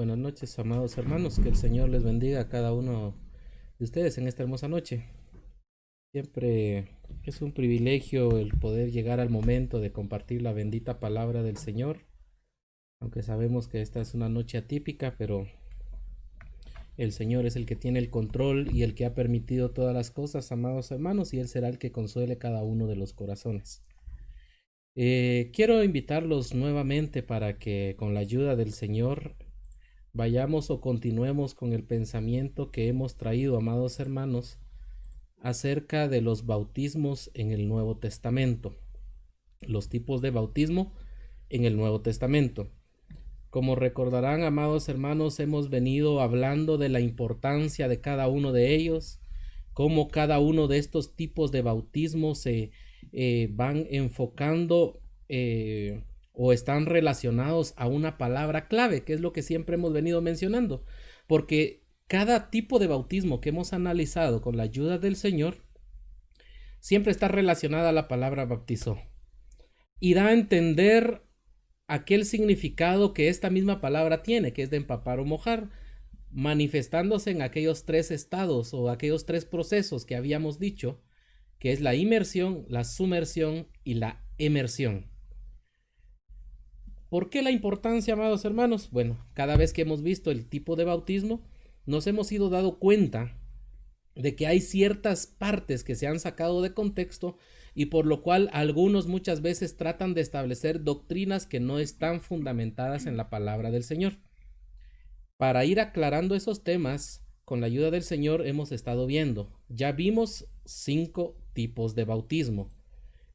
Buenas noches, amados hermanos. Que el Señor les bendiga a cada uno de ustedes en esta hermosa noche. Siempre es un privilegio el poder llegar al momento de compartir la bendita palabra del Señor. Aunque sabemos que esta es una noche atípica, pero el Señor es el que tiene el control y el que ha permitido todas las cosas, amados hermanos, y Él será el que consuele cada uno de los corazones. Quiero invitarlos nuevamente para que con la ayuda del Señor vayamos o continuemos con el pensamiento que hemos traído, amados hermanos, acerca de los bautismos en el Nuevo Testamento, los tipos de bautismo en el Nuevo Testamento. Como recordarán, amados hermanos, hemos venido hablando de la importancia de cada uno de ellos, cómo cada uno de estos tipos de bautismo se van enfocando o están relacionados a una palabra clave, que es lo que siempre hemos venido mencionando, porque cada tipo de bautismo que hemos analizado con la ayuda del Señor siempre está relacionada a la palabra bautizó y da a entender aquel significado que esta misma palabra tiene, que es de empapar o mojar, manifestándose en aquellos tres estados o aquellos tres procesos que habíamos dicho, que es la inmersión, la sumersión y la emersión. ¿Por qué la importancia, amados hermanos? Bueno, cada vez que hemos visto el tipo de bautismo, nos hemos ido dando cuenta de que hay ciertas partes que se han sacado de contexto y por lo cual algunos muchas veces tratan de establecer doctrinas que no están fundamentadas en la palabra del Señor. Para ir aclarando esos temas, con la ayuda del Señor hemos estado viendo. Ya vimos 5 tipos de bautismo.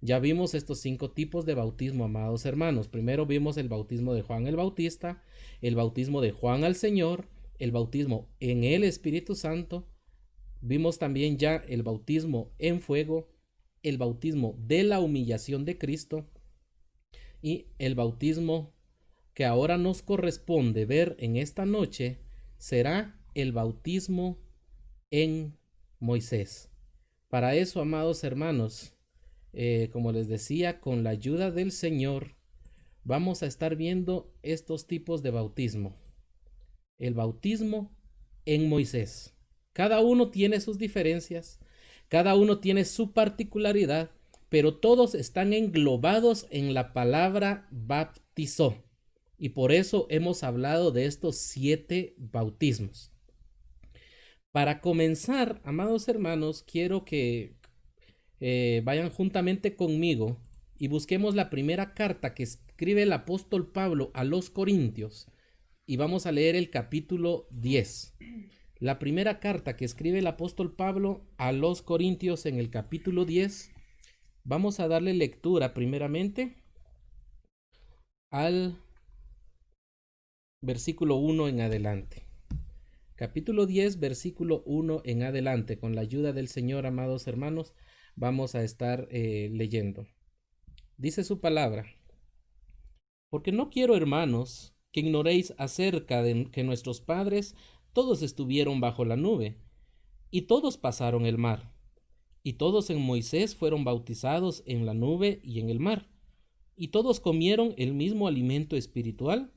Ya vimos estos 5 tipos de bautismo, amados hermanos. Primero vimos el bautismo de Juan el Bautista, el bautismo de Juan al Señor, el bautismo en el Espíritu Santo. Vimos también ya el bautismo en fuego, el bautismo de la humillación de Cristo y el bautismo que ahora nos corresponde ver en esta noche será el bautismo en Moisés. Para eso, amados hermanos, como les decía, con la ayuda del Señor, vamos a estar viendo estos tipos de bautismo. El bautismo en Moisés. Cada uno tiene sus diferencias, cada uno tiene su particularidad, pero todos están englobados en la palabra bautizó. Y por eso hemos hablado de estos 7 bautismos. Para comenzar, amados hermanos, quiero que vayan juntamente conmigo y busquemos la primera carta que escribe el apóstol Pablo a los Corintios y vamos a leer el capítulo 10. La primera carta que escribe el apóstol Pablo a los Corintios en el capítulo 10, vamos a darle lectura primeramente al versículo 1 en adelante. Capítulo 10, versículo 1 en adelante. Con la ayuda del Señor, amados hermanos, vamos a estar leyendo. Dice su palabra: porque no quiero, hermanos, que ignoréis acerca de que nuestros padres todos estuvieron bajo la nube, y todos pasaron el mar, y todos en Moisés fueron bautizados en la nube y en el mar, y todos comieron el mismo alimento espiritual,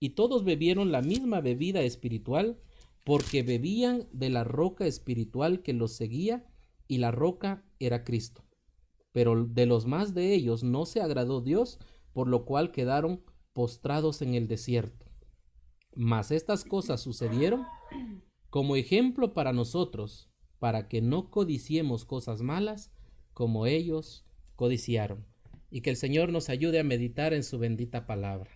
y todos bebieron la misma bebida espiritual, porque bebían de la roca espiritual que los seguía, y la roca era Cristo. Pero de los más de ellos no se agradó Dios, por lo cual quedaron postrados en el desierto. Mas estas cosas sucedieron como ejemplo para nosotros, para que no codiciemos cosas malas como ellos codiciaron. Y que el Señor nos ayude a meditar en su bendita palabra.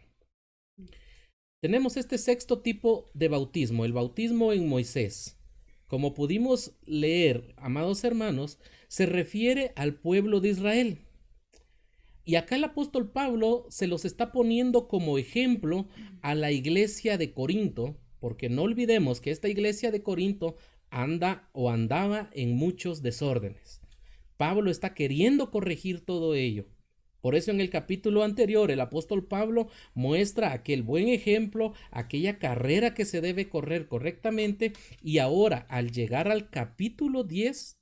Tenemos este sexto tipo de bautismo, el bautismo en Moisés. Como pudimos leer, amados hermanos, se refiere al pueblo de Israel. Y acá el apóstol Pablo se los está poniendo como ejemplo a la iglesia de Corinto, porque no olvidemos que esta iglesia de Corinto andaba en muchos desórdenes. Pablo está queriendo corregir todo ello. Por eso en el capítulo anterior el apóstol Pablo muestra aquel buen ejemplo, aquella carrera que se debe correr correctamente, y ahora al llegar al capítulo 10,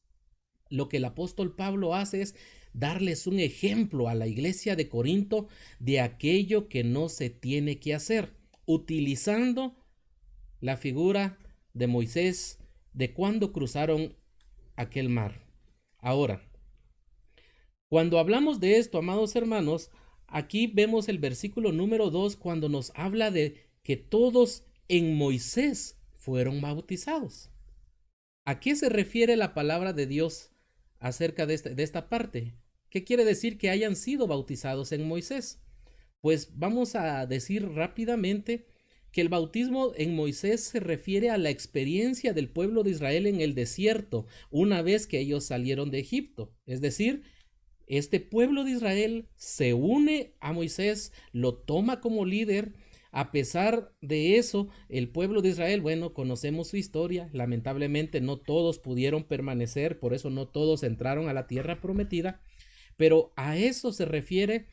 lo que el apóstol Pablo hace es darles un ejemplo a la iglesia de Corinto de aquello que no se tiene que hacer, utilizando la figura de Moisés, de cuando cruzaron aquel mar. Ahora, cuando hablamos de esto, amados hermanos, aquí vemos el versículo número 2 cuando nos habla de que todos en Moisés fueron bautizados. ¿A qué se refiere la palabra de Dios acerca de esta parte? ¿Qué quiere decir que hayan sido bautizados en Moisés? Pues vamos a decir rápidamente que el bautismo en Moisés se refiere a la experiencia del pueblo de Israel en el desierto una vez que ellos salieron de Egipto. Es decir, este pueblo de Israel se une a Moisés, lo toma como líder. A pesar de eso, el pueblo de Israel, bueno, conocemos su historia. Lamentablemente no todos pudieron permanecer, por eso no todos entraron a la tierra prometida. Pero a eso se refiere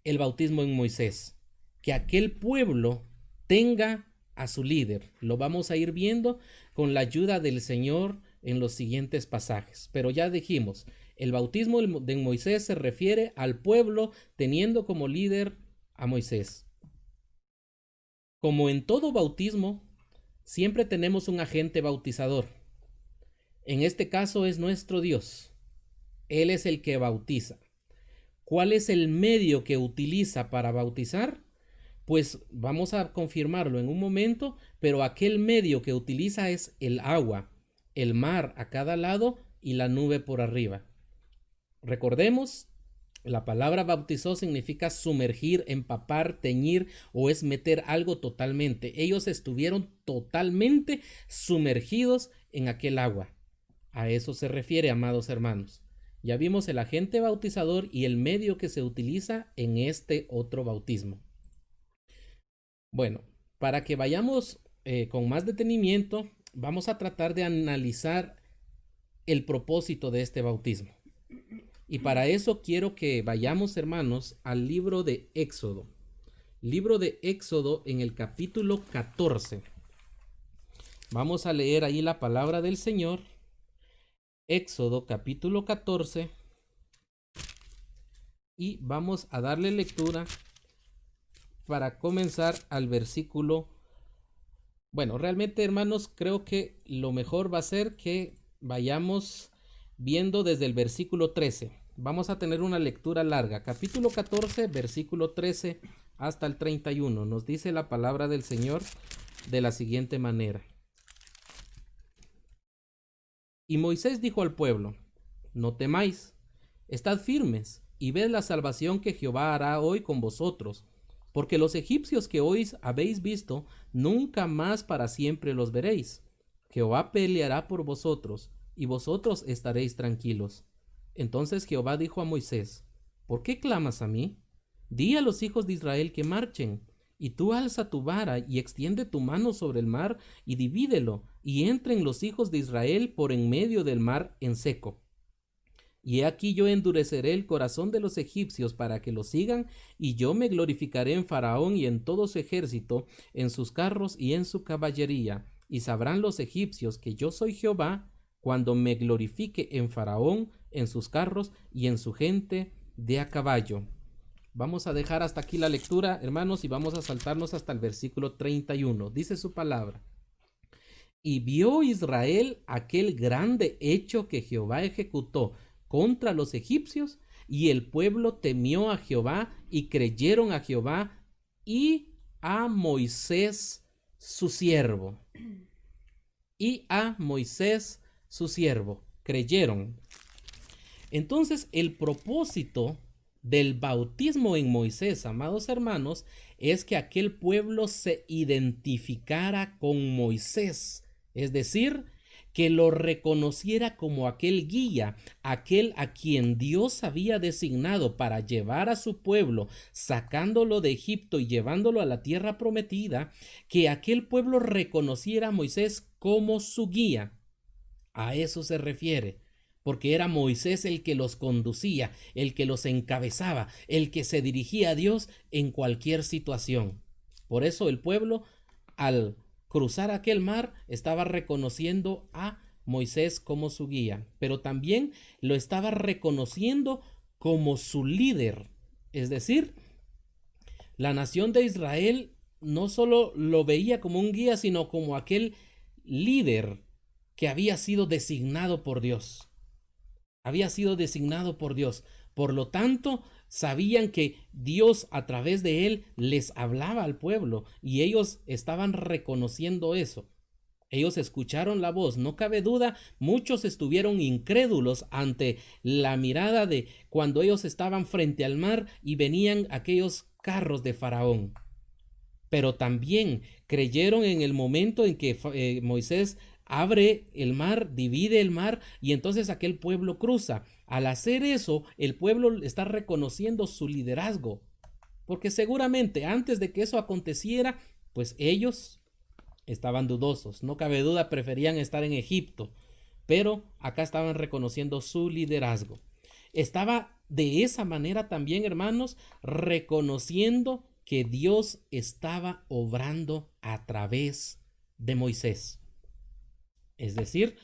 el bautismo en Moisés, que aquel pueblo tenga a su líder. Lo vamos a ir viendo con la ayuda del Señor en los siguientes pasajes. Pero ya dijimos, el bautismo de Moisés se refiere al pueblo teniendo como líder a Moisés. Como en todo bautismo, siempre tenemos un agente bautizador. En este caso es nuestro Dios. Él es el que bautiza. ¿Cuál es el medio que utiliza para bautizar? Pues vamos a confirmarlo en un momento, pero aquel medio que utiliza es el agua, el mar a cada lado y la nube por arriba. Recordemos, la palabra bautizó significa sumergir, empapar, teñir o es meter algo totalmente. Ellos estuvieron totalmente sumergidos en aquel agua. A eso se refiere, amados hermanos. Ya vimos el agente bautizador y el medio que se utiliza en este otro bautismo. Bueno, para que vayamos con más detenimiento, vamos a tratar de analizar el propósito de este bautismo. Y para eso quiero que vayamos, hermanos, al libro de Éxodo. Libro de Éxodo en el capítulo 14. Vamos a leer ahí la palabra del Señor. Éxodo capítulo 14. Y vamos a darle lectura para comenzar al versículo. Bueno, realmente, hermanos, creo que lo mejor va a ser que vayamos viendo desde el versículo 13. Vamos a tener una lectura larga. Capítulo 14, versículo 13 hasta el 31. Nos dice la palabra del Señor de la siguiente manera. Y Moisés dijo al pueblo: no temáis, estad firmes y ved la salvación que Jehová hará hoy con vosotros, porque los egipcios que hoy habéis visto, nunca más para siempre los veréis. Jehová peleará por vosotros, y vosotros estaréis tranquilos. Entonces Jehová dijo a Moisés: ¿por qué clamas a mí? Di a los hijos de Israel que marchen, y tú alza tu vara y extiende tu mano sobre el mar y divídelo, y entren los hijos de Israel por en medio del mar en seco. Y he aquí yo endureceré el corazón de los egipcios para que lo sigan, y yo me glorificaré en Faraón y en todo su ejército, en sus carros y en su caballería, y sabrán los egipcios que yo soy Jehová, cuando me glorifique en Faraón, en sus carros y en su gente de a caballo. Vamos a dejar hasta aquí la lectura, hermanos, y vamos a saltarnos hasta el versículo 31. Dice su palabra: y vio Israel aquel grande hecho que Jehová ejecutó contra los egipcios, y el pueblo temió a Jehová y creyeron a Jehová y a Moisés su siervo. Y a Moisés su siervo. Creyeron. Entonces, el propósito del bautismo en Moisés, amados hermanos, es que aquel pueblo se identificara con Moisés, es decir, que lo reconociera como aquel guía, aquel a quien Dios había designado para llevar a su pueblo, sacándolo de Egipto y llevándolo a la tierra prometida, que aquel pueblo reconociera a Moisés como su guía. A eso se refiere, porque era Moisés el que los conducía, el que los encabezaba, el que se dirigía a Dios en cualquier situación. Por eso el pueblo, al cruzar aquel mar, estaba reconociendo a Moisés como su guía, pero también lo estaba reconociendo como su líder. Es decir, la nación de Israel no solo lo veía como un guía, sino como aquel líder que había sido designado por Dios. Había sido designado por Dios. Por lo tanto, sabían que Dios a través de él les hablaba al pueblo y ellos estaban reconociendo eso. Ellos escucharon la voz, no cabe duda, muchos estuvieron incrédulos ante la mirada de cuando ellos estaban frente al mar y venían aquellos carros de Faraón. Pero también creyeron en el momento en que Moisés abre el mar, divide el mar y entonces aquel pueblo cruza. Al hacer eso, el pueblo está reconociendo su liderazgo, porque seguramente antes de que eso aconteciera, pues ellos estaban dudosos, no cabe duda, preferían estar en Egipto, pero acá estaban reconociendo su liderazgo. Estaba de esa manera también, hermanos, reconociendo que Dios estaba obrando a través de Moisés. Es decir,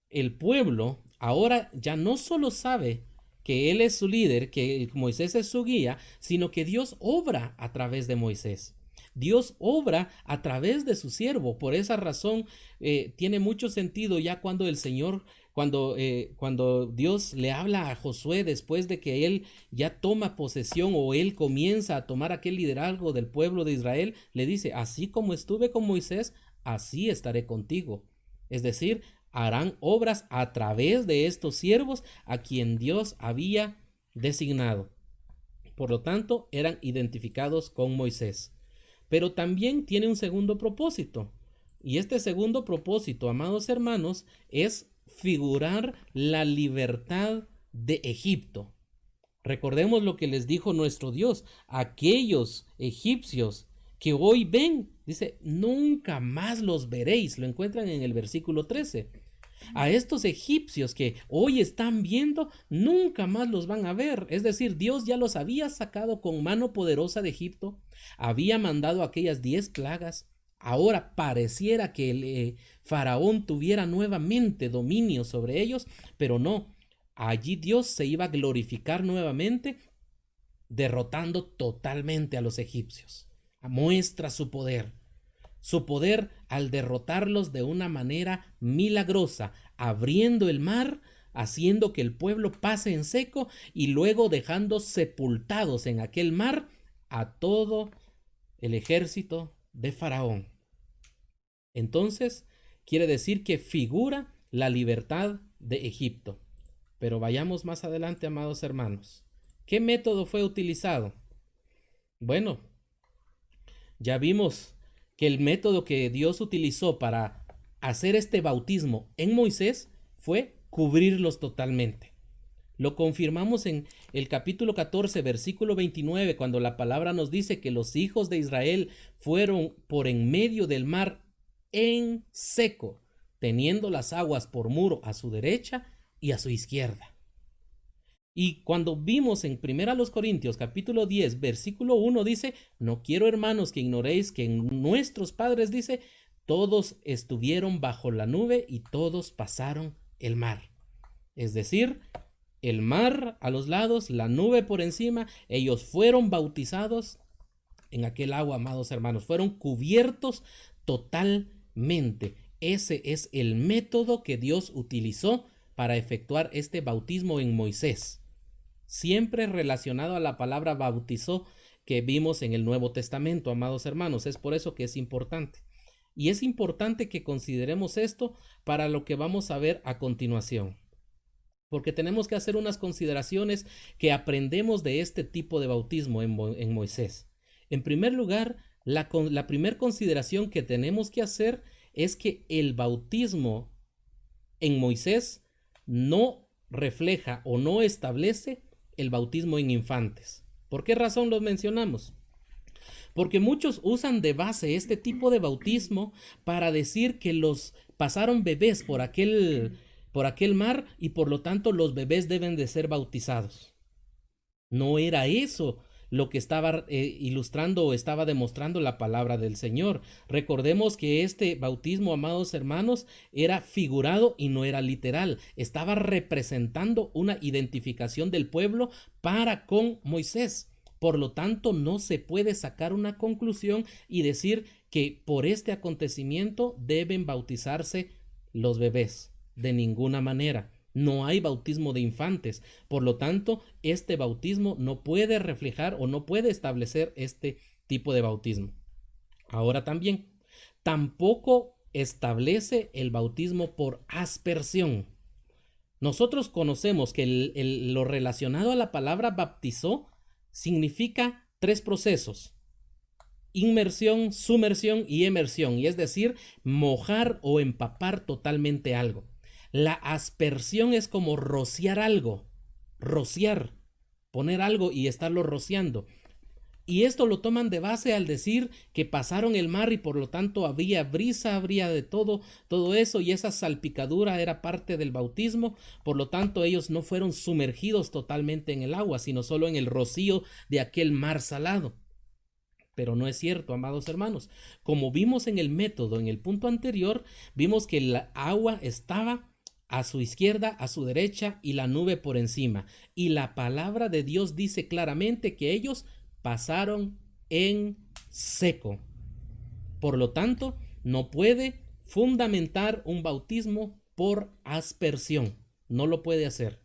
el pueblo ahora ya no solo sabe que él es su líder, que Moisés es su guía, sino que Dios obra a través de Moisés. Dios obra a través de su siervo. Por esa razón tiene mucho sentido ya cuando el Señor, cuando Dios le habla a Josué después de que él ya toma posesión o él comienza a tomar aquel liderazgo del pueblo de Israel, le dice, así como estuve con Moisés, así estaré contigo. Es decir, harán obras a través de estos siervos a quien Dios había designado. Por lo tanto, eran identificados con Moisés. Pero también tiene un segundo propósito. Y este segundo propósito, amados hermanos, es figurar la libertad de Egipto. Recordemos lo que les dijo nuestro Dios. Aquellos egipcios que hoy ven, dice, nunca más los veréis. Lo encuentran en el versículo 13. A estos egipcios que hoy están viendo, nunca más los van a ver. Es decir, Dios ya los había sacado con mano poderosa de Egipto, había mandado aquellas 10 plagas. Ahora pareciera que el faraón tuviera nuevamente dominio sobre ellos, pero no. Allí Dios se iba a glorificar nuevamente, derrotando totalmente a los egipcios. Muestra su poder. Su poder al derrotarlos de una manera milagrosa, abriendo el mar, haciendo que el pueblo pase en seco y luego dejando sepultados en aquel mar a todo el ejército de Faraón. Entonces, quiere decir que figura la libertad de Egipto. Pero vayamos más adelante, amados hermanos. ¿Qué método fue utilizado? Bueno, ya vimos que el método que Dios utilizó para hacer este bautismo en Moisés fue cubrirlos totalmente. Lo confirmamos en el capítulo 14, versículo 29, cuando la palabra nos dice que los hijos de Israel fueron por en medio del mar en seco, teniendo las aguas por muro a su derecha y a su izquierda. Y cuando vimos en 1 Corintios capítulo 10 versículo 1 dice, no quiero hermanos que ignoréis que en nuestros padres dice, todos estuvieron bajo la nube y todos pasaron el mar. Es decir, el mar a los lados, la nube por encima, ellos fueron bautizados en aquel agua, amados hermanos, fueron cubiertos totalmente. Ese es el método que Dios utilizó para efectuar este bautismo en Moisés, siempre relacionado a la palabra bautizó que vimos en el Nuevo Testamento, amados hermanos. Es por eso que es importante. Y es importante que consideremos esto para lo que vamos a ver a continuación, porque tenemos que hacer unas consideraciones que aprendemos de este tipo de bautismo en Moisés. En primer lugar, la primera consideración que tenemos que hacer es que el bautismo en Moisés no refleja o no establece el bautismo en infantes. ¿Por qué razón lo mencionamos? Porque muchos usan de base este tipo de bautismo para decir que los pasaron bebés por aquel mar y por lo tanto los bebés deben de ser bautizados. No era eso lo que estaba ilustrando o estaba demostrando la palabra del Señor. Recordemos que este bautismo, amados hermanos, era figurado y no era literal. Estaba representando una identificación del pueblo para con Moisés. Por lo tanto, no se puede sacar una conclusión y decir que por este acontecimiento deben bautizarse los bebés. De ninguna manera. No hay bautismo de infantes. Por lo tanto, este bautismo no puede reflejar o no puede establecer este tipo de bautismo. Ahora también, tampoco establece el bautismo por aspersión. Nosotros conocemos que lo relacionado a la palabra bautizó significa 3 procesos: inmersión, sumersión y emersión, y es decir, mojar o empapar totalmente algo. La aspersión es como rociar algo, rociar, poner algo y estarlo rociando. Y esto lo toman de base al decir que pasaron el mar y por lo tanto había brisa, habría de todo eso, y esa salpicadura era parte del bautismo. Por lo tanto, ellos no fueron sumergidos totalmente en el agua, sino solo en el rocío de aquel mar salado. Pero no es cierto, amados hermanos. Como vimos en el método, en el punto anterior, vimos que el agua estaba a su izquierda, a su derecha y la nube por encima. Y la palabra de Dios dice claramente que ellos pasaron en seco. Por lo tanto, no puede fundamentar un bautismo por aspersión. No lo puede hacer.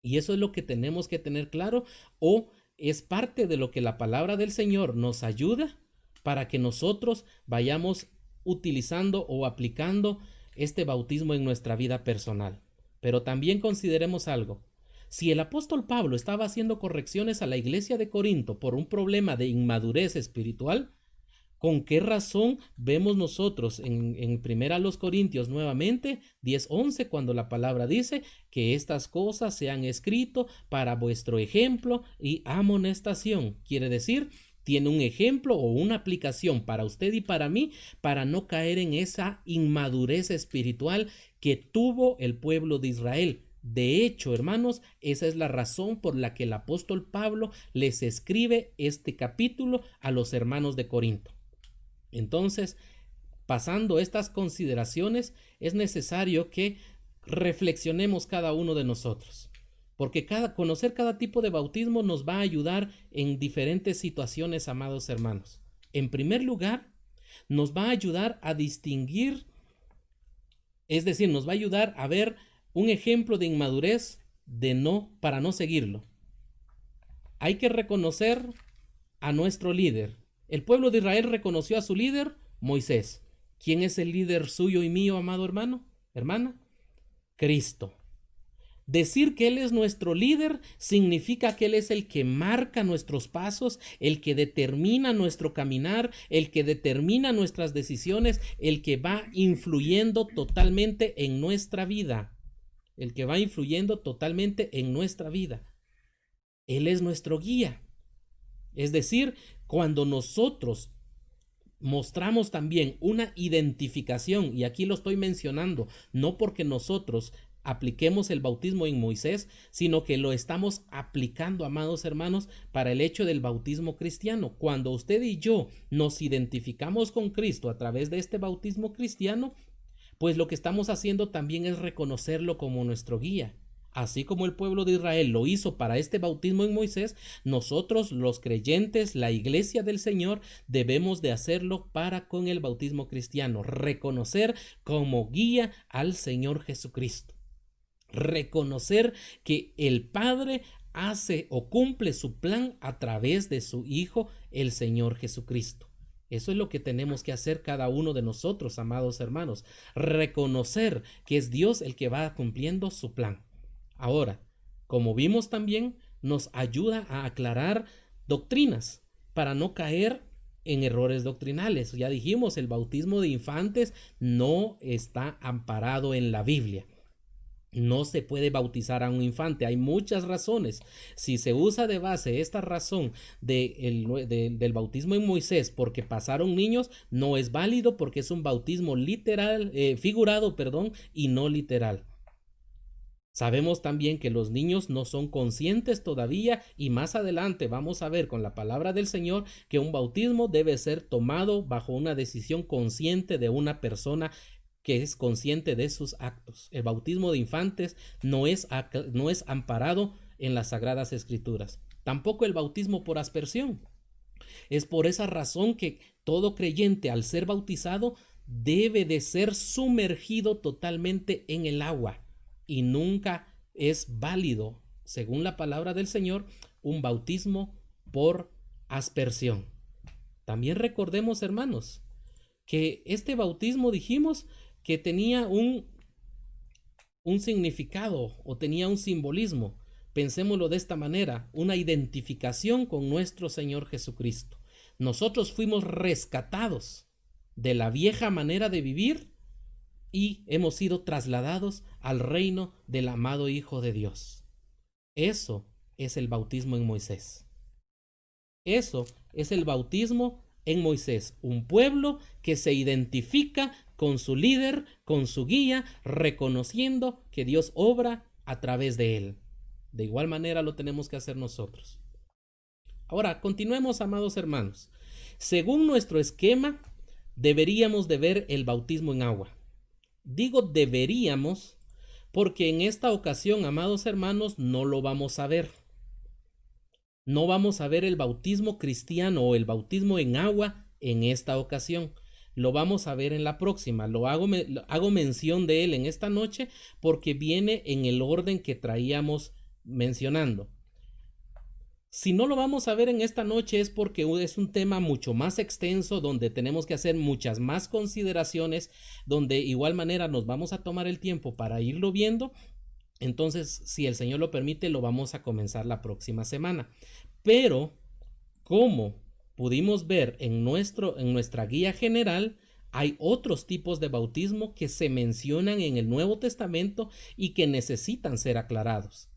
Y eso es lo que tenemos que tener claro, o es parte de lo que la palabra del Señor nos ayuda para que nosotros vayamos utilizando o aplicando este bautismo en nuestra vida personal. Pero también consideremos algo. Si el apóstol Pablo estaba haciendo correcciones a la iglesia de Corinto por un problema de inmadurez espiritual, ¿con qué razón vemos nosotros en primera los Corintios nuevamente 10:11 cuando la palabra dice que estas cosas se han escrito para vuestro ejemplo y amonestación? Quiere decir, tiene un ejemplo o una aplicación para usted y para mí, para no caer en esa inmadurez espiritual que tuvo el pueblo de Israel. De hecho, hermanos, esa es la razón por la que el apóstol Pablo les escribe este capítulo a los hermanos de Corinto. Entonces, pasando estas consideraciones, es necesario que reflexionemos cada uno de nosotros, porque conocer cada tipo de bautismo nos va a ayudar en diferentes situaciones, amados hermanos. En primer lugar, nos va a ayudar a distinguir, es decir, nos va a ayudar a ver un ejemplo de inmadurez para no seguirlo. Hay que reconocer a nuestro líder. El pueblo de Israel reconoció a su líder, Moisés. ¿Quién es el líder suyo y mío, amado hermano, hermana? Cristo. Decir que Él es nuestro líder significa que Él es el que marca nuestros pasos, el que determina nuestro caminar, el que determina nuestras decisiones, el que va influyendo totalmente en nuestra vida. El que va influyendo totalmente en nuestra vida. Él es nuestro guía. Es decir, cuando nosotros mostramos también una identificación, y aquí lo estoy mencionando, no porque nosotros apliquemos el bautismo en Moisés, sino que lo estamos aplicando, amados hermanos, para el hecho del bautismo cristiano. Cuando usted y yo nos identificamos con Cristo a través de este bautismo cristiano, pues lo que estamos haciendo también es reconocerlo como nuestro guía. Así como el pueblo de Israel lo hizo para este bautismo en Moisés, nosotros los creyentes, la iglesia del Señor, debemos de hacerlo para con el bautismo cristiano, reconocer como guía al Señor Jesucristo, reconocer que el Padre hace o cumple su plan a través de su Hijo, el Señor Jesucristo. Eso es lo que tenemos que hacer cada uno de nosotros, amados hermanos, reconocer que es Dios el que va cumpliendo su plan. Ahora, como vimos también, nos ayuda a aclarar doctrinas para no caer en errores doctrinales. Ya dijimos, el bautismo de infantes no está amparado en la Biblia. No se puede bautizar a un infante. Hay muchas razones. Si se usa de base esta razón del bautismo en Moisés porque pasaron niños, no es válido porque es un bautismo figurado, y no literal. Sabemos también que los niños no son conscientes todavía, y más adelante vamos a ver con la palabra del Señor que un bautismo debe ser tomado bajo una decisión consciente de una persona que es consciente de sus actos. El bautismo de infantes no es amparado en las Sagradas Escrituras. tampoco el bautismo por aspersión. Es por esa razón que todo creyente, al ser bautizado, debe de ser sumergido totalmente en el agua, y nunca es válido, según la palabra del Señor, un bautismo por aspersión. También recordemos, hermanos, que este bautismo dijimos que tenía un significado o tenía un simbolismo. Pensémoslo de esta manera: una identificación con nuestro Señor Jesucristo. Nosotros fuimos rescatados de la vieja manera de vivir y hemos sido trasladados al reino del amado Hijo de Dios. Eso es el bautismo en Moisés. Eso es el bautismo en Moisés, un pueblo que se identifica con su líder, con su guía, reconociendo que Dios obra a través de él. De igual manera lo tenemos que hacer nosotros. Ahora, continuemos, amados hermanos. Según nuestro esquema, deberíamos de ver el bautismo en agua. Digo deberíamos porque en esta ocasión, amados hermanos, no lo vamos a ver. No vamos a ver el bautismo cristiano o el bautismo en agua en esta ocasión. Lo vamos a ver en la próxima. Hago mención de él en esta noche porque viene en el orden que traíamos mencionando. Si no lo vamos a ver en esta noche es porque es un tema mucho más extenso, donde tenemos que hacer muchas más consideraciones, donde igual manera nos vamos a tomar el tiempo para irlo viendo. Entonces, si el Señor lo permite, lo vamos a comenzar la próxima semana. Pero, como pudimos ver en nuestra guía general, hay otros tipos de bautismo que se mencionan en el Nuevo Testamento y que necesitan ser aclarados.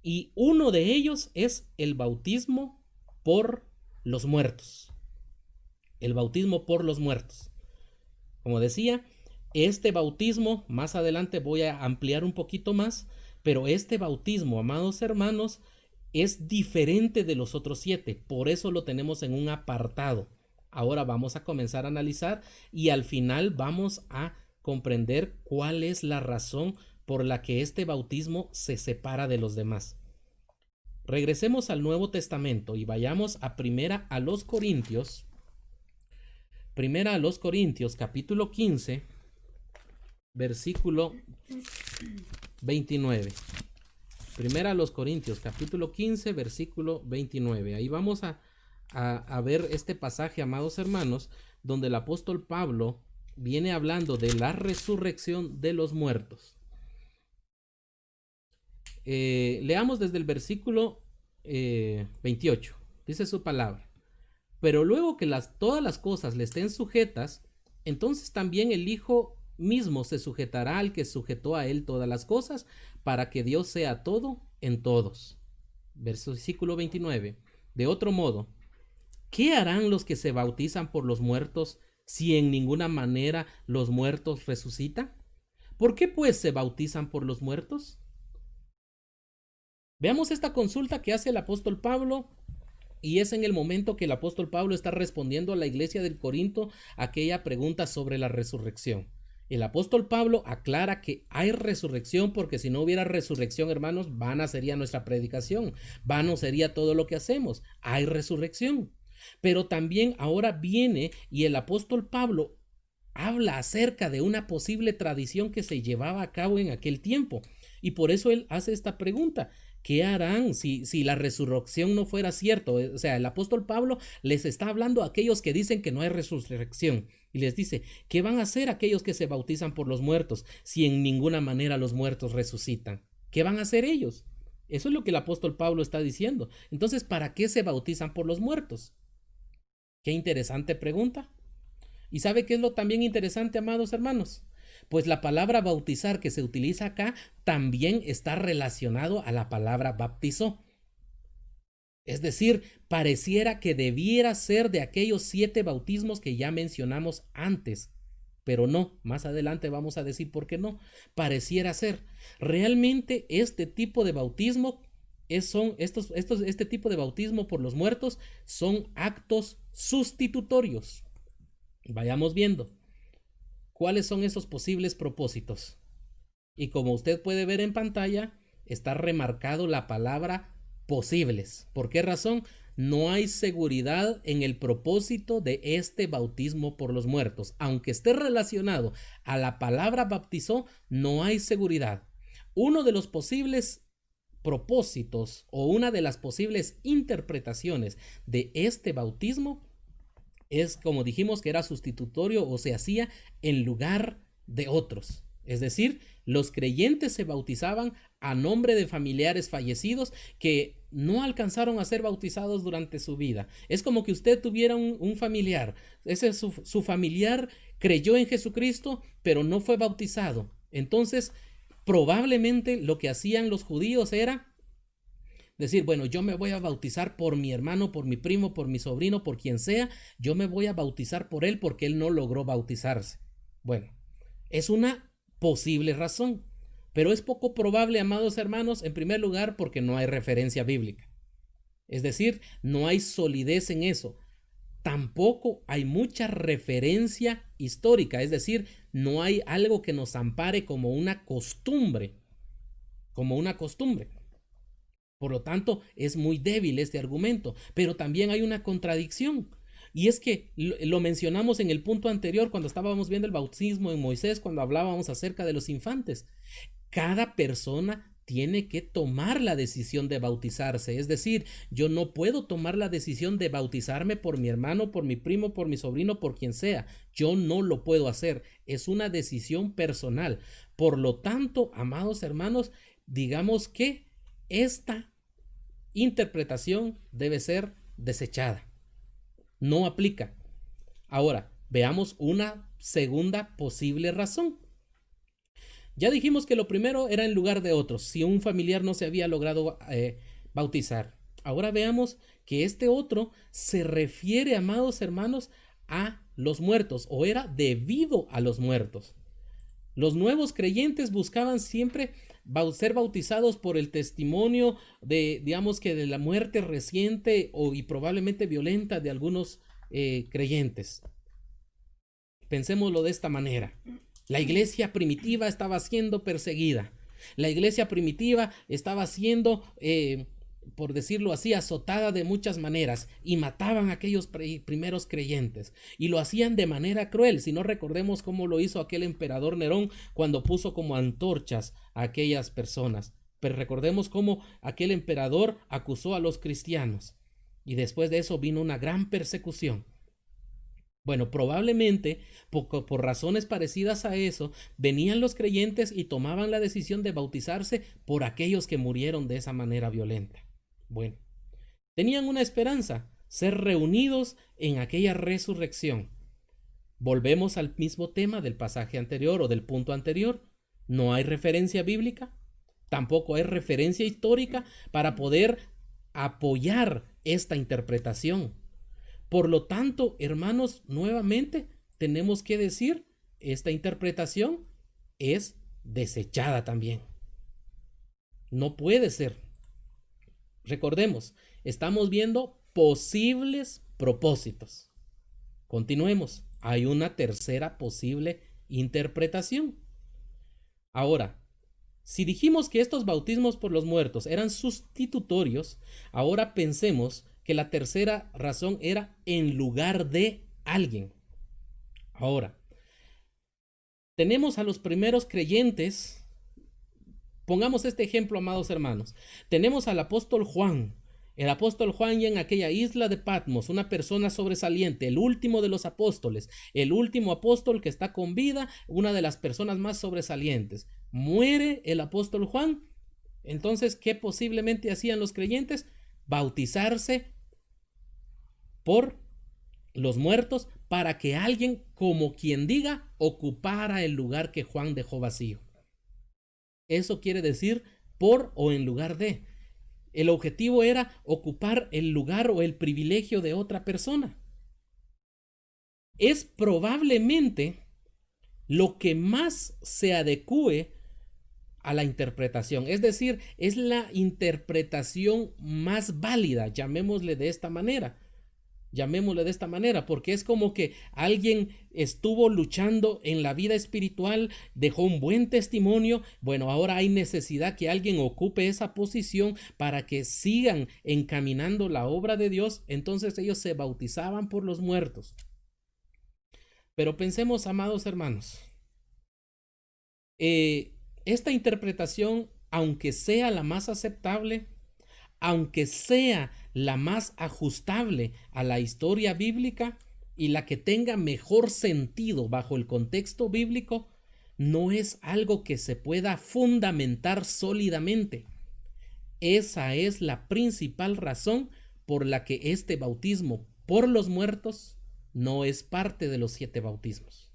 Y uno de ellos es el bautismo por los muertos. El bautismo por los muertos. Como decía, este bautismo, más adelante voy a ampliar un poquito más, pero este bautismo, amados hermanos, es diferente de los otros 7. Por eso lo tenemos en un apartado. Ahora vamos a comenzar a analizar y al final vamos a comprender cuál es la razón por la que este bautismo se separa de los demás. Regresemos al Nuevo Testamento y vayamos a Primera a los Corintios capítulo 15, versículo 29. Primera a los Corintios capítulo 15, versículo 29. Ahí vamos a ver este pasaje, amados hermanos, donde el apóstol Pablo viene hablando de la resurrección de los muertos. Leamos desde el versículo 28. Dice su palabra: pero luego que todas las cosas le estén sujetas, entonces también el Hijo mismo se sujetará al que sujetó a él todas las cosas, para que Dios sea todo en todos. Versículo 29. De otro modo, ¿qué harán los que se bautizan por los muertos si en ninguna manera los muertos resucitan? ¿Por qué pues se bautizan por los muertos? Veamos esta consulta que hace el apóstol Pablo, y es en el momento que el apóstol Pablo está respondiendo a la iglesia del Corinto aquella pregunta sobre la resurrección. El apóstol Pablo aclara que hay resurrección, porque si no hubiera resurrección, hermanos, vana sería nuestra predicación, vano sería todo lo que hacemos. Hay resurrección. Pero también ahora viene y el apóstol Pablo habla acerca de una posible tradición que se llevaba a cabo en aquel tiempo. Y por eso él hace esta pregunta: ¿qué harán si la resurrección no fuera cierto? O sea, el apóstol Pablo les está hablando a aquellos que dicen que no hay resurrección. Y les dice: ¿qué van a hacer aquellos que se bautizan por los muertos si en ninguna manera los muertos resucitan? ¿Qué van a hacer ellos? Eso es lo que el apóstol Pablo está diciendo. Entonces, ¿para qué se bautizan por los muertos? Qué interesante pregunta. ¿Y sabe qué es lo también interesante, amados hermanos? Pues la palabra bautizar que se utiliza acá también está relacionado a la palabra bautizó. Es decir, pareciera que debiera ser de aquellos 7 bautismos que ya mencionamos antes, pero no, más adelante vamos a decir por qué no. Pareciera ser. Realmente este tipo de bautismo este tipo de bautismo por los muertos son actos sustitutorios. Vayamos viendo cuáles son esos posibles propósitos. Y como usted puede ver en pantalla, está remarcado la palabra posibles. ¿Por qué razón? No hay seguridad en el propósito de este bautismo por los muertos. Aunque esté relacionado a la palabra bautizó, no hay seguridad. Uno de los posibles propósitos o una de las posibles interpretaciones de este bautismo es, como dijimos, que era sustitutorio o se hacía en lugar de otros. Es decir, los creyentes se bautizaban a nombre de familiares fallecidos que no alcanzaron a ser bautizados durante su vida. Es como que usted tuviera un familiar, su familiar creyó en Jesucristo, pero no fue bautizado. Entonces, probablemente lo que hacían los judíos era decir, bueno, yo me voy a bautizar por mi hermano, por mi primo, por mi sobrino, por quien sea, yo me voy a bautizar por él porque él no logró bautizarse. Bueno, es una posible razón, pero es poco probable, amados hermanos, en primer lugar porque no hay referencia bíblica. Es decir, no hay solidez en eso. Tampoco hay mucha referencia histórica, es decir, no hay algo que nos ampare como una costumbre, Por lo tanto, es muy débil este argumento, pero también hay una contradicción. Y es que lo mencionamos en el punto anterior cuando estábamos viendo el bautismo en Moisés, cuando hablábamos acerca de los infantes. Cada persona tiene que tomar la decisión de bautizarse. Es decir, yo no puedo tomar la decisión de bautizarme por mi hermano, por mi primo, por mi sobrino, por quien sea. Yo no lo puedo hacer. Es una decisión personal. Por lo tanto, amados hermanos, digamos que esta interpretación debe ser desechada. No aplica. Ahora, veamos una segunda posible razón. Ya dijimos que lo primero era en lugar de otros, si un familiar no se había logrado bautizar. Ahora veamos que este otro se refiere, amados hermanos, a los muertos, o era debido a los muertos. Los nuevos creyentes buscaban siempre ser bautizados por el testimonio de, digamos que de la muerte reciente y probablemente violenta de algunos creyentes. Pensémoslo de esta manera. La iglesia primitiva estaba siendo perseguida. La iglesia primitiva estaba siendo, por decirlo así, azotada de muchas maneras y mataban a aquellos primeros creyentes y lo hacían de manera cruel. Si no, recordemos cómo lo hizo aquel emperador Nerón cuando puso como antorchas a aquellas personas. Pero recordemos cómo aquel emperador acusó a los cristianos y después de eso vino una gran persecución. Bueno, probablemente por razones parecidas a eso, venían los creyentes y tomaban la decisión de bautizarse por aquellos que murieron de esa manera violenta. Bueno, tenían una esperanza, ser reunidos en aquella resurrección. Volvemos al mismo tema del pasaje anterior o del punto anterior. No hay referencia bíblica, tampoco hay referencia histórica para poder apoyar esta interpretación. Por lo tanto, hermanos, nuevamente tenemos que decir, esta interpretación es desechada también. No puede ser. Recordemos, estamos viendo posibles propósitos. Continuemos. Hay una tercera posible interpretación. Ahora, si dijimos que estos bautismos por los muertos eran sustitutorios, ahora pensemos que la tercera razón era en lugar de alguien. Ahora, tenemos a los primeros creyentes. Pongamos este ejemplo, amados hermanos. Tenemos al apóstol Juan. El apóstol Juan, ya en aquella isla de Patmos, una persona sobresaliente, el último de los apóstoles, el último apóstol que está con vida, una de las personas más sobresalientes. Muere el apóstol Juan. Entonces, ¿qué posiblemente hacían los creyentes? Bautizarse por los muertos para que alguien, como quien diga, ocupara el lugar que Juan dejó vacío. Eso quiere decir por o en lugar de. El objetivo era ocupar el lugar o el privilegio de otra persona. Es probablemente lo que más se adecue a la interpretación, es decir, es la interpretación más válida, llamémosle de esta manera. llamémosle de esta manera, porque es como que alguien estuvo luchando en la vida espiritual, dejó un buen testimonio, bueno, ahora hay necesidad que alguien ocupe esa posición para que sigan encaminando la obra de Dios, entonces ellos se bautizaban por los muertos. Pero pensemos, amados hermanos, esta interpretación, aunque sea la más aceptable, aunque sea la más ajustable a la historia bíblica y la que tenga mejor sentido bajo el contexto bíblico, no es algo que se pueda fundamentar sólidamente. Esa es la principal razón por la que este bautismo por los muertos no es parte de los 7 bautismos.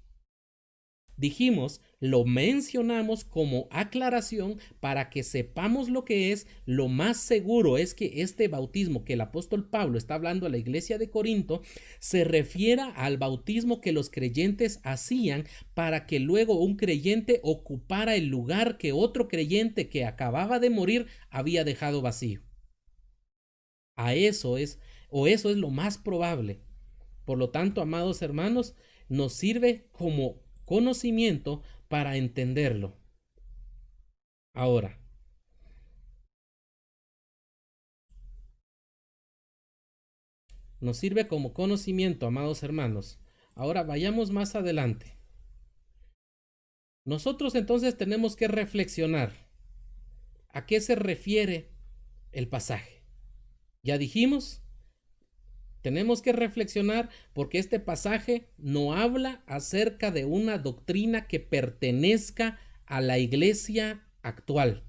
Dijimos, lo mencionamos como aclaración para que sepamos lo que es. Lo más seguro es que este bautismo que el apóstol Pablo está hablando a la iglesia de Corinto se refiera al bautismo que los creyentes hacían para que luego un creyente ocupara el lugar que otro creyente que acababa de morir había dejado vacío. Eso es lo más probable. Por lo tanto, amados hermanos, nos sirve como conocimiento para entenderlo. Ahora, nos sirve como conocimiento, amados hermanos. Ahora vayamos más adelante. Nosotros entonces tenemos que reflexionar a qué se refiere el pasaje. Ya dijimos, tenemos que reflexionar porque este pasaje no habla acerca de una doctrina que pertenezca a la iglesia actual.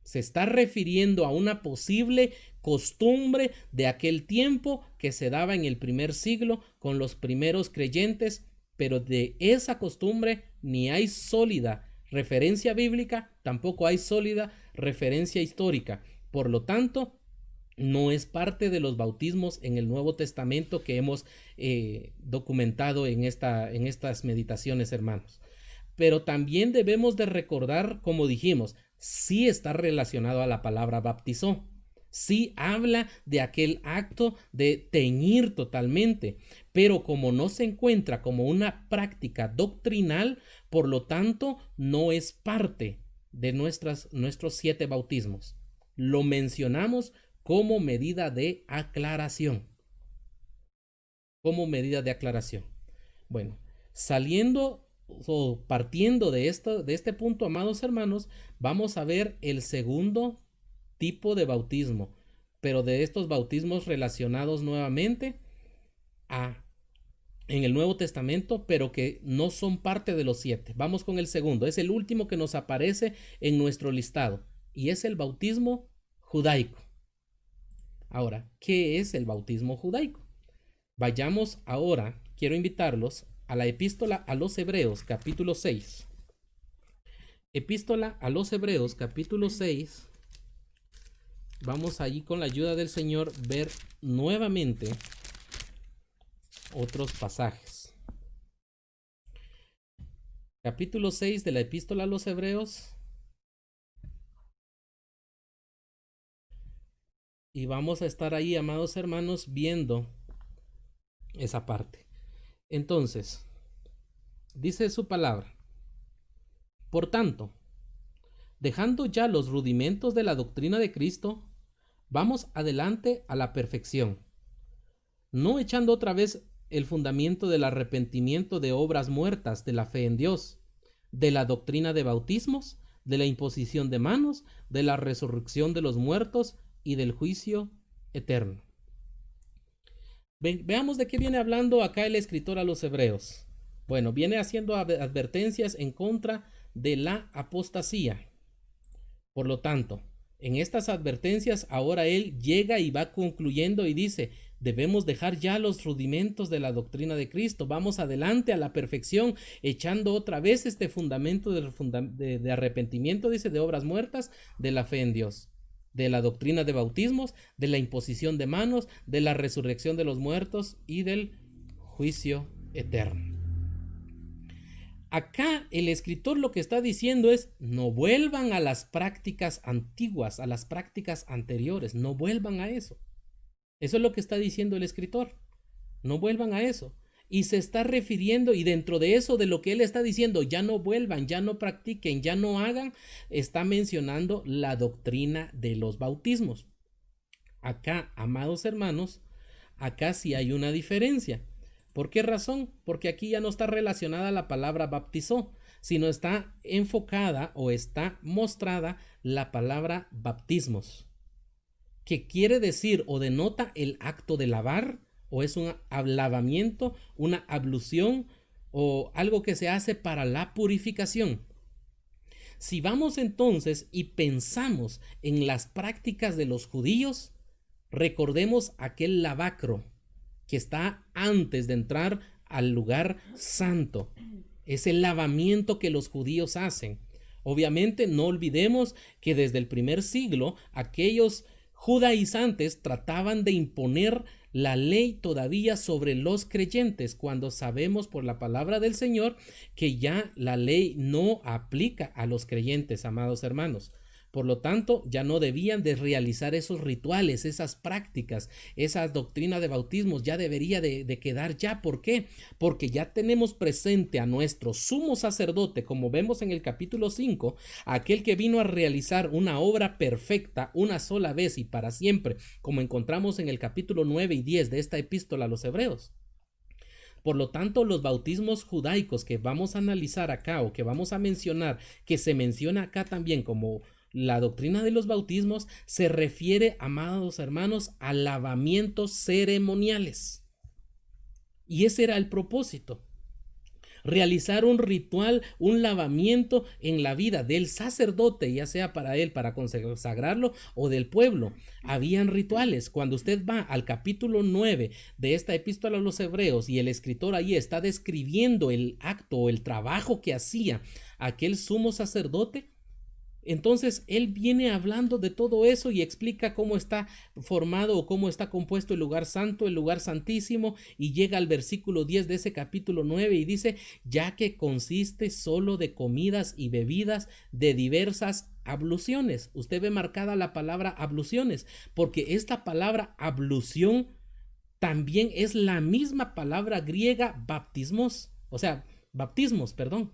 Se está refiriendo a una posible costumbre de aquel tiempo que se daba en el primer siglo con los primeros creyentes, pero de esa costumbre ni hay sólida referencia bíblica, tampoco hay sólida referencia histórica. Por lo tanto, no es parte de los bautismos en el Nuevo Testamento que hemos documentado en estas meditaciones, hermanos. Pero también debemos de recordar, como dijimos, sí está relacionado a la palabra bautizó. Sí habla de aquel acto de teñir totalmente, pero como no se encuentra como una práctica doctrinal, por lo tanto no es parte de nuestros 7 bautismos. Lo mencionamos como medida de aclaración. Bueno, saliendo o partiendo de este punto, amados hermanos, vamos a ver el segundo tipo de bautismo, pero de estos bautismos relacionados nuevamente en el Nuevo Testamento, pero que no son parte de los 7. Vamos con el segundo, es el último que nos aparece en nuestro listado y es el bautismo judaico. Ahora, ¿qué es el bautismo judaico? Vayamos ahora, quiero invitarlos a la epístola a los Hebreos, capítulo 6. Epístola a los Hebreos, capítulo 6. Vamos allí con la ayuda del Señor ver nuevamente otros pasajes. Capítulo 6 de la epístola a los Hebreos. Y vamos a estar ahí, amados hermanos, viendo esa parte. Entonces, dice su palabra: por tanto, dejando ya los rudimentos de la doctrina de Cristo, vamos adelante a la perfección, no echando otra vez el fundamento del arrepentimiento de obras muertas de la fe en Dios, de la doctrina de bautismos, de la imposición de manos, de la resurrección de los muertos y del juicio eterno. Veamos de qué viene hablando acá el escritor a los Hebreos. Bueno, viene haciendo advertencias en contra de la apostasía. Por lo tanto, en estas advertencias ahora él llega y va concluyendo y dice: debemos dejar ya los rudimentos de la doctrina de Cristo, vamos adelante a la perfección, echando otra vez este fundamento de arrepentimiento, dice, de obras muertas, de la fe en Dios, de la doctrina de bautismos, de la imposición de manos, de la resurrección de los muertos y del juicio eterno. Acá el escritor lo que está diciendo es: no vuelvan a las prácticas antiguas, a las prácticas anteriores, no vuelvan a eso. Eso es lo que está diciendo el escritor. no vuelvan a eso. Y se está refiriendo, y dentro de eso, de lo que él está diciendo, ya no vuelvan, ya no practiquen, ya no hagan, está mencionando la doctrina de los bautismos. Acá, amados hermanos, acá sí hay una diferencia. ¿Por qué razón? Porque aquí ya no está relacionada la palabra bautizó, sino está enfocada o está mostrada la palabra baptismos, que quiere decir o denota el acto de lavar, o es un lavamiento, una ablución o algo que se hace para la purificación. Si vamos entonces y pensamos en las prácticas de los judíos, recordemos aquel lavacro que está antes de entrar al lugar santo. Es el lavamiento que los judíos hacen. Obviamente no olvidemos que desde el primer siglo aquellos judaizantes trataban de imponer la ley todavía sobre los creyentes, cuando sabemos por la palabra del Señor que ya la ley no aplica a los creyentes, amados hermanos. Por lo tanto, ya no debían de realizar esos rituales, esas prácticas, esa doctrina de bautismos ya debería de quedar ya. ¿Por qué? Porque ya tenemos presente a nuestro sumo sacerdote, como vemos en el capítulo 5, aquel que vino a realizar una obra perfecta una sola vez y para siempre, como encontramos en el capítulo 9 y 10 de esta epístola a los Hebreos. Por lo tanto, los bautismos judaicos que vamos a analizar acá o que vamos a mencionar, que se menciona acá también como la doctrina de los bautismos, se refiere, amados hermanos, a lavamientos ceremoniales. Y ese era el propósito. Realizar un ritual, un lavamiento en la vida del sacerdote, ya sea para él, para consagrarlo, o del pueblo. Habían rituales. Cuando usted va al capítulo 9 de esta epístola a los Hebreos y el escritor ahí está describiendo el acto o el trabajo que hacía aquel sumo sacerdote, entonces él viene hablando de todo eso y explica cómo está formado o cómo está compuesto el lugar santo, el lugar santísimo, y llega al versículo 10 de ese capítulo 9 y dice: ya que consiste solo de comidas y bebidas de diversas abluciones. Usted ve marcada la palabra abluciones, porque esta palabra ablución también es la misma palabra griega baptismos, o sea, baptismos, perdón,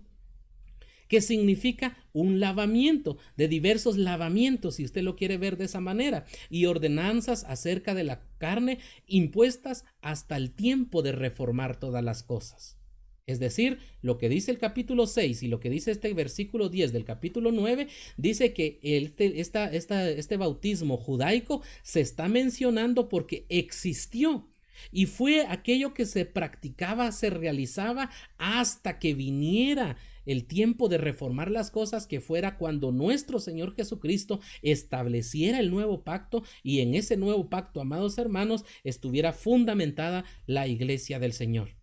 que significa un lavamiento, de diversos lavamientos, si usted lo quiere ver de esa manera, y ordenanzas acerca de la carne impuestas hasta el tiempo de reformar todas las cosas. Es decir, lo que dice el capítulo 6 y lo que dice este versículo 10 del capítulo 9, dice que este bautismo judaico se está mencionando porque existió. Y fue aquello que se practicaba, se realizaba hasta que viniera el tiempo de reformar las cosas, que fuera cuando nuestro Señor Jesucristo estableciera el nuevo pacto, y en ese nuevo pacto, amados hermanos, estuviera fundamentada la iglesia del Señor.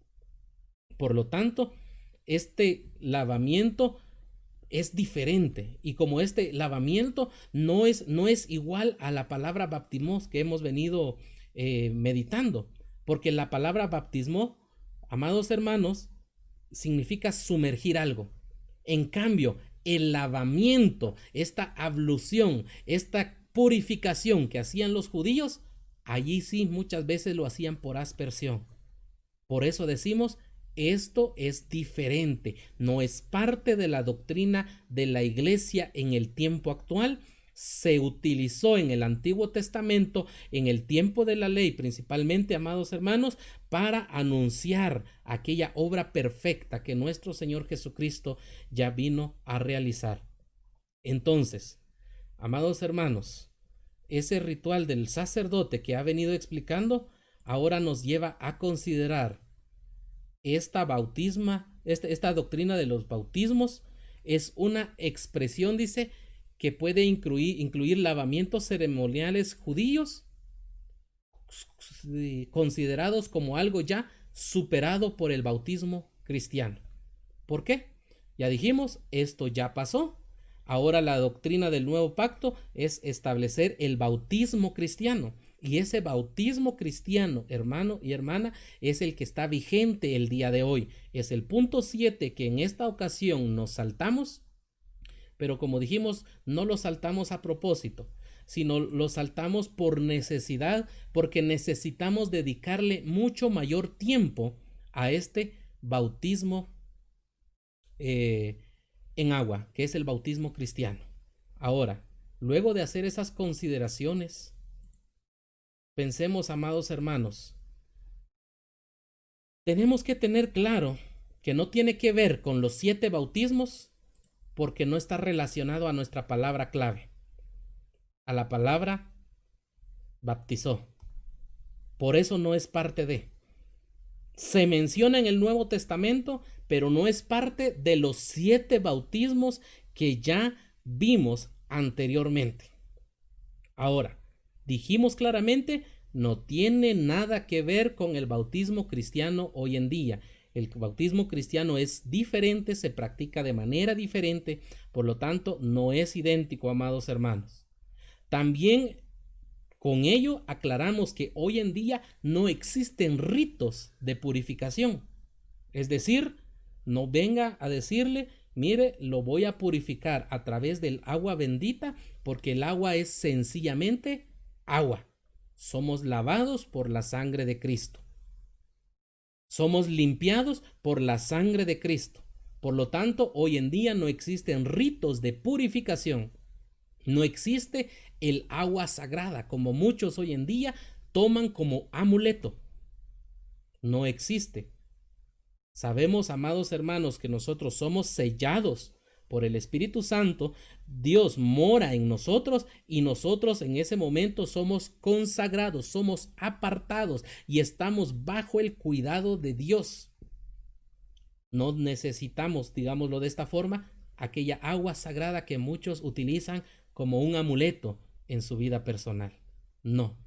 Por lo tanto, este lavamiento es diferente, y como este lavamiento no es igual a la palabra baptismos que hemos venido meditando, porque la palabra baptismo, amados hermanos, significa sumergir algo. En cambio, el lavamiento, esta ablución, esta purificación que hacían los judíos, allí sí muchas veces lo hacían por aspersión. Por eso decimos, esto es diferente, no es parte de la doctrina de la iglesia en el tiempo actual. Se utilizó en el Antiguo Testamento, en el tiempo de la ley, principalmente, amados hermanos, para anunciar aquella obra perfecta que nuestro Señor Jesucristo ya vino a realizar. Entonces, amados hermanos, ese ritual del sacerdote que ha venido explicando ahora nos lleva a considerar esta doctrina de los bautismos. Es una expresión, dice, que puede incluir lavamientos ceremoniales judíos considerados como algo ya superado por el bautismo cristiano. ¿Por qué? Ya dijimos, esto ya pasó. Ahora la doctrina del nuevo pacto es establecer el bautismo cristiano. Y ese bautismo cristiano, hermano y hermana, es el que está vigente el día de hoy. Es el punto 7 que en esta ocasión nos saltamos. Pero como dijimos, no lo saltamos a propósito, sino lo saltamos por necesidad, porque necesitamos dedicarle mucho mayor tiempo a este bautismo en agua, que es el bautismo cristiano. Ahora, luego de hacer esas consideraciones, pensemos, amados hermanos, tenemos que tener claro que no tiene que ver con los 7 bautismos, porque no está relacionado a nuestra palabra clave, a la palabra baptizó. Por eso no es parte de. Se menciona en el Nuevo Testamento, pero no es parte de los 7 bautismos que ya vimos anteriormente. Ahora, dijimos claramente, no tiene nada que ver con el bautismo cristiano hoy en día. El bautismo cristiano es diferente, se practica de manera diferente, por lo tanto, no es idéntico, amados hermanos. También con ello aclaramos que hoy en día no existen ritos de purificación. Es decir, no venga a decirle, mire, lo voy a purificar a través del agua bendita, porque el agua es sencillamente agua. Somos lavados por la sangre de Cristo. Somos limpiados por la sangre de Cristo. Por lo tanto, hoy en día no existen ritos de purificación. No existe el agua sagrada, como muchos hoy en día toman como amuleto. No existe. Sabemos, amados hermanos, que nosotros somos sellados por el Espíritu Santo. Dios mora en nosotros y nosotros en ese momento somos consagrados, somos apartados y estamos bajo el cuidado de Dios. No necesitamos, digámoslo de esta forma, aquella agua sagrada que muchos utilizan como un amuleto en su vida personal. No,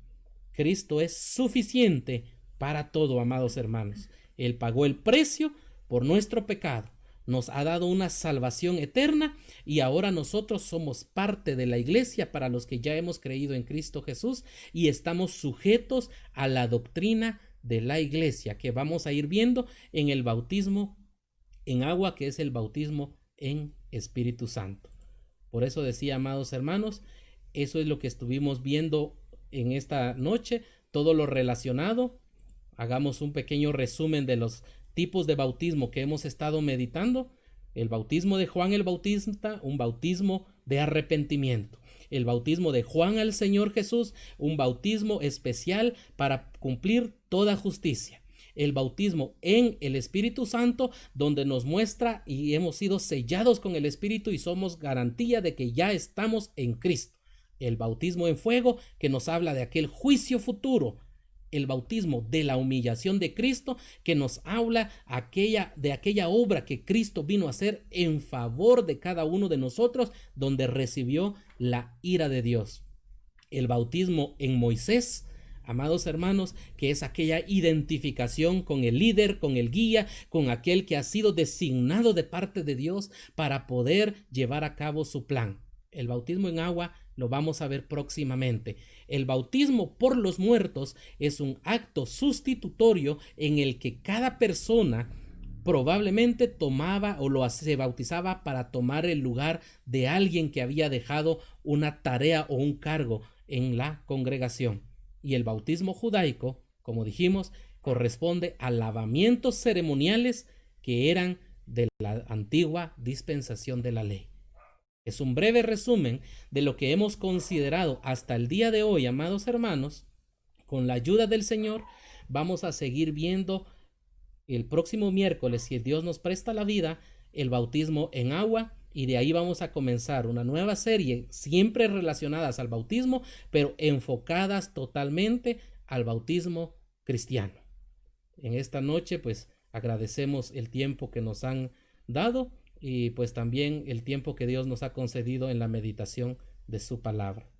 Cristo es suficiente para todo, amados hermanos. Él pagó el precio por nuestro pecado, nos ha dado una salvación eterna y ahora nosotros somos parte de la iglesia para los que ya hemos creído en Cristo Jesús y estamos sujetos a la doctrina de la iglesia que vamos a ir viendo en el bautismo en agua, que es el bautismo en Espíritu Santo. Por eso decía, amados hermanos, eso es lo que estuvimos viendo en esta noche, todo lo relacionado. Hagamos un pequeño resumen de los tipos de bautismo que hemos estado meditando. El bautismo de Juan el Bautista, un bautismo de arrepentimiento. El bautismo de Juan al Señor Jesús, un bautismo especial para cumplir toda justicia. El bautismo en el Espíritu Santo, donde nos muestra y hemos sido sellados con el Espíritu y somos garantía de que ya estamos en Cristo. El bautismo en fuego, que nos habla de aquel juicio futuro. El bautismo de la humillación de Cristo, que nos habla de aquella obra que Cristo vino a hacer en favor de cada uno de nosotros, donde recibió la ira de Dios. El bautismo en Moisés, amados hermanos, que es aquella identificación con el líder, con el guía, con aquel que ha sido designado de parte de Dios para poder llevar a cabo su plan. El bautismo en agua lo vamos a ver próximamente. El bautismo por los muertos es un acto sustitutorio en el que cada persona probablemente tomaba o se bautizaba para tomar el lugar de alguien que había dejado una tarea o un cargo en la congregación. Y el bautismo judaico, como dijimos, corresponde a lavamientos ceremoniales que eran de la antigua dispensación de la ley. Es un breve resumen de lo que hemos considerado hasta el día de hoy, amados hermanos. Con la ayuda del Señor vamos a seguir viendo el próximo miércoles, si Dios nos presta la vida, el bautismo en agua, y de ahí vamos a comenzar una nueva serie siempre relacionadas al bautismo, pero enfocadas totalmente al bautismo cristiano. En esta noche pues agradecemos el tiempo que nos han dado y pues también el tiempo que Dios nos ha concedido en la meditación de su palabra.